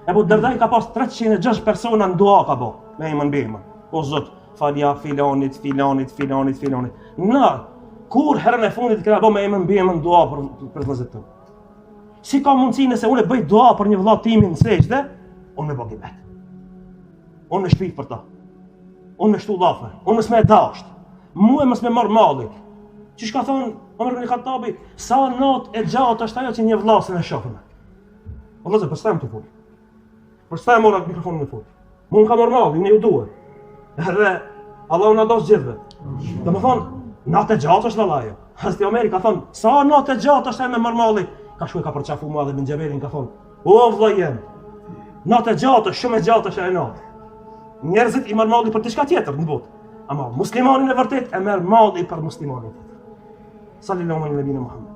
Ebu Derdaj ka pas 306 persona në dua ka bo, me emën bemën. O Zot, falja filanit. Na, kur herën e fundit këna bo me emën bemën dua për vëllezërit tonë? Si ka mundësi nëse unë bëj dua për një vëlla timin në sejdë, unë me bëgë vetë. Unë në shpif për ta. Unë në shtu lafe, unë mësme e dasht. Muë mësme marë malli. Qish ka thonë Omer ibn Khattabi, sa not e gjatë është ajo që një vëllasën e shofën. O vëllezër, për s'tem të full. Për s'tem mora mikrofonin në full. Mu ka marë malli, unë ju duhet. Edhe Allah unë ados gjithve. Dhe më thonë, natë e gjatë është vëllajo. Hazreti Omeri ka thonë, sa natë e gjatë është e me marë malli. Ka shkuj ka përqafu mua dhe Ibn Gjeberin ka thonë, o vëlla jem, natë e gjatë është, shumë e gjatë është e natë. Njerëzit i marë malli për diçka tjetër në botë. Ama muslimanin e vërtet e merë malli për muslimanin. Sallallahu alaihi wa sallam.